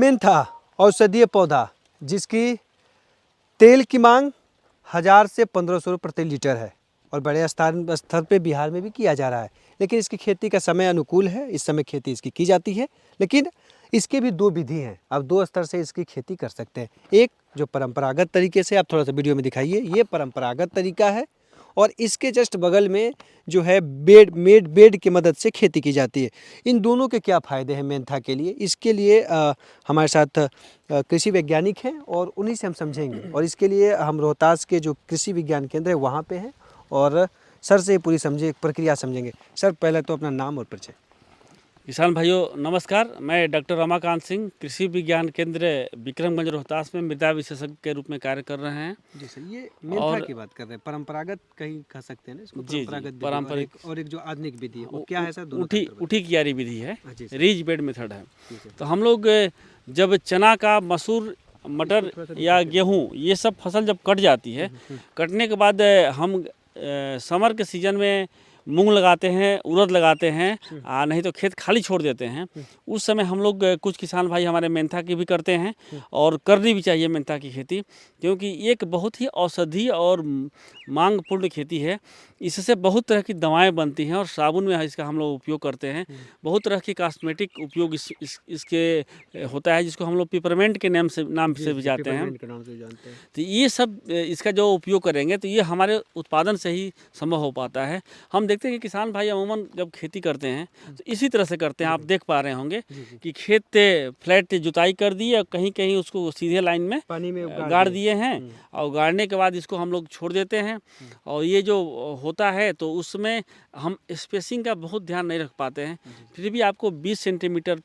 Mentha औषधीय पौधा जिसकी तेल की मांग 1000 से 1500 रुपये प्रति लीटर है और बड़े स्तर पे बिहार में भी किया जा रहा है। लेकिन इसकी खेती का समय अनुकूल है, इस समय खेती इसकी की जाती है। लेकिन इसके भी दो विधि हैं, आप दो स्तर से इसकी खेती कर सकते हैं। एक जो परंपरागत तरीके से, आप थोड़ा सा वीडियो में दिखाइए, ये परंपरागत तरीका है। और इसके जस्ट बगल में जो है बेड की मदद से खेती की जाती है। इन दोनों के क्या फ़ायदे हैं मेंथा के लिए, इसके लिए हमारे साथ कृषि वैज्ञानिक हैं और उन्हीं से हम समझेंगे। और इसके लिए हम रोहतास के जो कृषि विज्ञान केंद्र है वहाँ पे हैं और सर से पूरी प्रक्रिया समझेंगे। सर पहले तो अपना नाम और परिचय। किसान भाइयों नमस्कार, मैं डॉक्टर रमाकांत सिंह कृषि विज्ञान केंद्र विक्रमगंज रोहतास में मृदा विशेषज्ञ के रूप में कार्य कर रहे हैं। जी सर, ये मेंथा की बात कर रहे हैं, परंपरागत कहीं कह सकते हैं ना इसको, परंपरागत विधि पारंपरिक और एक जो आधुनिक विधि है वो क्या है सर? दोनों उठी क्यारी विधि है, जी रीज बेड मेथड है। तो हम लोग जब चना का, मसूर, मटर या गेहूँ ये सब फसल जब कट जाती है, कटने के बाद हम समर के सीजन में मूंग लगाते हैं, उड़द लगाते हैं, नहीं तो खेत खाली छोड़ देते हैं। उस समय हम लोग कुछ किसान भाई हमारे मेंथा की भी करते हैं और करनी भी चाहिए मेंथा की खेती, क्योंकि एक बहुत ही औषधीय और मांगपूर्ण खेती है। इससे बहुत तरह की दवाएं बनती हैं और साबुन में इसका हम लोग उपयोग करते हैं। बहुत तरह की कॉस्मेटिक उपयोग इसके होता है, जिसको हम लोग पिपरमेंट के नाम से भी जाते हैं। तो ये सब इसका जो उपयोग करेंगे तो ये हमारे उत्पादन से ही संभव हो पाता है। हम देखते हैं कि किसान भाई अमूमन जब खेती करते हैं तो इसी तरह से करते हैं। आप देख पा रहे होंगे कि खेत फ्लैट जुताई कर दी और कहीं कहीं उसको सीधे लाइन में पानी में गाड़ दिए हैं और गाड़ने के बाद इसको हम लोग छोड़ देते हैं। और ये जो होता है तो उसमें हम स्पेसिंग का बहुत ध्यान नहीं रख पाते हैं। फिर भी आपको 20 सेंटीमीटर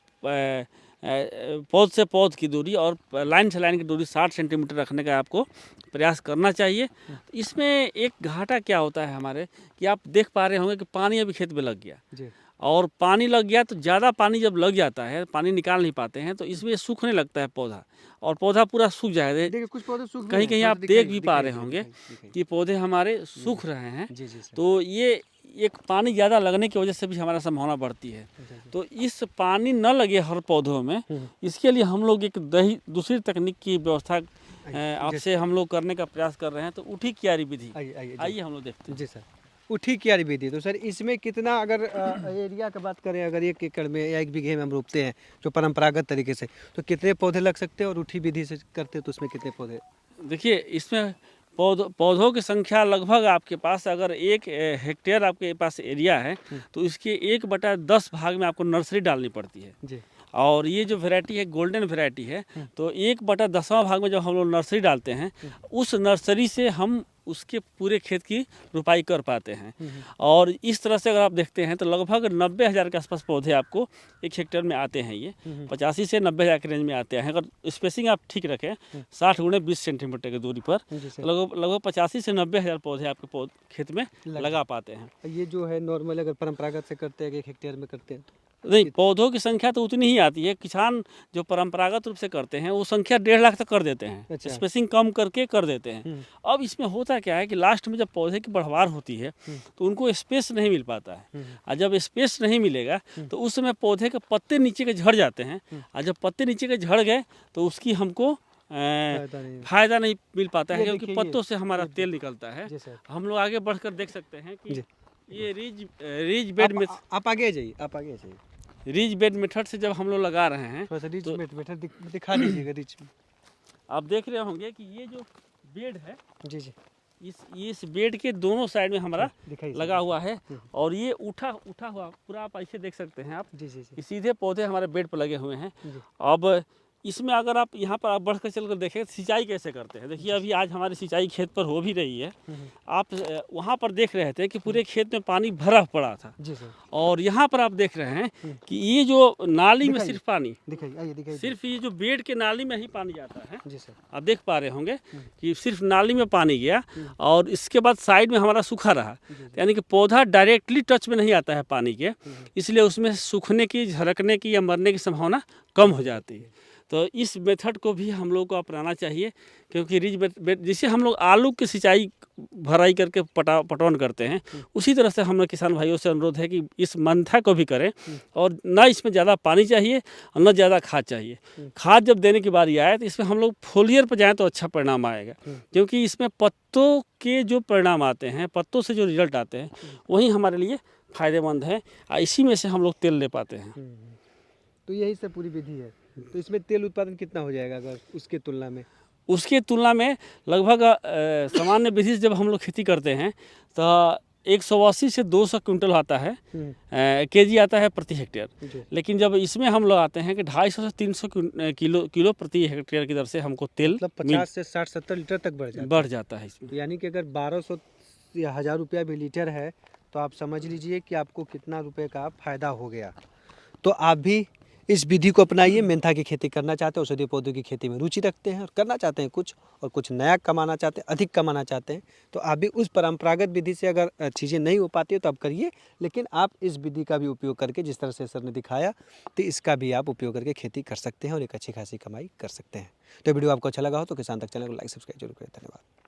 पौध से पौध की दूरी और लाइन से लाइन की दूरी 60 सेंटीमीटर रखने का आपको प्रयास करना चाहिए। तो इसमें एक घाटा क्या होता है हमारे, कि आप देख पा रहे होंगे कि पानी अभी खेत में लग गया और पानी लग गया तो ज़्यादा पानी जब लग जाता है, पानी निकाल नहीं पाते हैं तो इसमें सूखने लगता है पौधा और पौधा पूरा सूख जाएगा। देखिए कुछ पौधे सूख कहीं कहीं आप देख भी पा रहे होंगे कि पौधे हमारे सूख रहे हैं। तो ये एक पानी ज़्यादा लगने की वजह से भी हमारा संभावना बढ़ती है। तो इस पानी न लगे हर पौधों में, इसके लिए हम लोग एक दूसरी तकनीक की व्यवस्था आपसे हम लोग करने का प्रयास कर रहे हैं। तो उठी क्यारी विधि आइए हम लोग देखते हैं। जी सर, उठी क्यारी विधि। तो सर इसमें कितना, अगर एरिया की बात करें, अगर 1 एकड़ में या 1 बीघे में हम रोपते हैं जो परंपरागत तरीके से, तो कितने पौधे लग सकते हैं? और उठी विधि से करते हैं तो उसमें कितने पौधे? देखिए, इसमें पौधों की संख्या लगभग आपके पास, अगर 1 हेक्टेयर आपके पास एरिया है तो इसके 1/10 भाग में आपको नर्सरी डालनी पड़ती है जी। और ये जो वैरायटी है गोल्डन वैरायटी है, तो 1/10वां भाग में जब हम लोग नर्सरी डालते हैं, उस नर्सरी से हम उसके पूरे खेत की रुपाई कर पाते हैं। और इस तरह से अगर आप देखते हैं तो लगभग 90,000 के आसपास पौधे आपको 1 हेक्टेयर में आते हैं। ये 85 से 90,000 के रेंज में आते हैं। अगर स्पेसिंग आप ठीक रखें 60 × 20 सेंटीमीटर की दूरी पर, लगभग 85 से 90,000 पौधे आपके खेत में लगा पाते हैं। ये जो है नॉर्मल अगर परंपरागत से करते हैं 1 हेक्टेयर में करते हैं नहीं, पौधों की संख्या तो उतनी ही आती है। किसान जो परंपरागत रूप से करते हैं वो संख्या 1.5 लाख तक कर देते हैं। अच्छा। स्पेसिंग कम करके कर देते हैं। अब इसमें होता क्या है कि लास्ट में जब पौधे की बढ़वार होती है तो उनको स्पेस नहीं मिल पाता है। और जब स्पेस नहीं मिलेगा तो उस समय पौधे के पत्ते नीचे के झड़ जाते हैं। और जब पत्ते नीचे के झड़ गए तो उसकी हमको फायदा नहीं मिल पाता है, क्योंकि पत्तों से हमारा तेल निकलता है। हम लोग आगे बढ़कर देख सकते हैं कि ये रीज बेड में, आप आगे जाइए, रीज बेड मेथड से जब हम लोग लगा रहे हैं तो रीज मेथड दिखा दीजिएगा। रीज आप देख रहे होंगे कि ये जो बेड है जी, इस बेड के दोनों साइड में हमारा लगा हुआ है और ये उठा हुआ पूरा, आप ऐसे देख सकते हैं आप जी। सीधे पौधे हमारे बेड पर लगे हुए हैं। अब इसमें अगर आप यहाँ पर आप बढ़कर चलकर देखें सिंचाई कैसे करते हैं। देखिए, अभी आज हमारी सिंचाई खेत पर हो भी रही है। आप वहाँ पर देख रहे थे कि पूरे खेत में पानी भरा पड़ा था जी सर। और यहाँ पर आप देख रहे हैं कि ये जो नाली में सिर्फ पानी, सिर्फ ये जो बेड के नाली में ही पानी जाता है जी सर। आप देख पा रहे होंगे कि सिर्फ नाली में पानी गया और इसके बाद साइड में हमारा सूखा रहा, यानी कि पौधा डायरेक्टली टच में नहीं आता है पानी के, इसलिए उसमें सूखने की, झरकने की या मरने की संभावना कम हो जाती है। तो इस मेथड को भी हम लोग को अपनाना चाहिए, क्योंकि जिसे हम लोग आलू की सिंचाई भराई करके पटवन करते हैं, उसी तरह से हम लोग किसान भाइयों से अनुरोध है कि इस मंथा को भी करें, और ना इसमें ज़्यादा पानी चाहिए और ना ज़्यादा खाद चाहिए। खाद जब देने की बारी आए तो इसमें हम लोग फोलियर पर जाएँ तो अच्छा परिणाम आएगा, क्योंकि इसमें पत्तों के जो परिणाम आते हैं, पत्तों से जो रिजल्ट आते हैं, वही हमारे लिए फ़ायदेमंद है, और इसी में से हम लोग तेल ले पाते हैं। तो यही सब पूरी विधि है। तो इसमें तेल उत्पादन कितना हो जाएगा अगर उसके तुलना में? उसके तुलना में लगभग सामान्य विधि से जब हम लोग खेती करते हैं तो 180 से 200 क्विंटल आता है, केजी आता है प्रति हेक्टेयर। लेकिन जब इसमें हम लोग आते हैं कि 250 से 300 किलो प्रति हेक्टेयर की दर से हमको तेल मतलब 50 से 60-70 लीटर तक बढ़ जाता है इसमें। यानी कि अगर 1200 या 1000 रुपया भी लीटर है तो आप समझ लीजिए कि आपको कितना रुपए का फ़ायदा हो गया। तो आप भी इस विधि को अपनाइए। मेंथा की खेती करना चाहते हैं, औषधीय पौधों की खेती में रुचि रखते हैं और करना चाहते हैं कुछ नया कमाना चाहते हैं, अधिक कमाना चाहते हैं, तो आप भी उस परंपरागत विधि से अगर चीज़ें नहीं हो पाती है तो आप करिए, लेकिन आप इस विधि का भी उपयोग करके, जिस तरह से सर ने दिखाया, तो इसका भी आप उपयोग करके खेती कर सकते हैं और एक अच्छी खासी कमाई कर सकते हैं। तो वीडियो आपको अच्छा लगा हो तो किसान तक चैनल को लाइक सब्सक्राइब जरूर करें। धन्यवाद।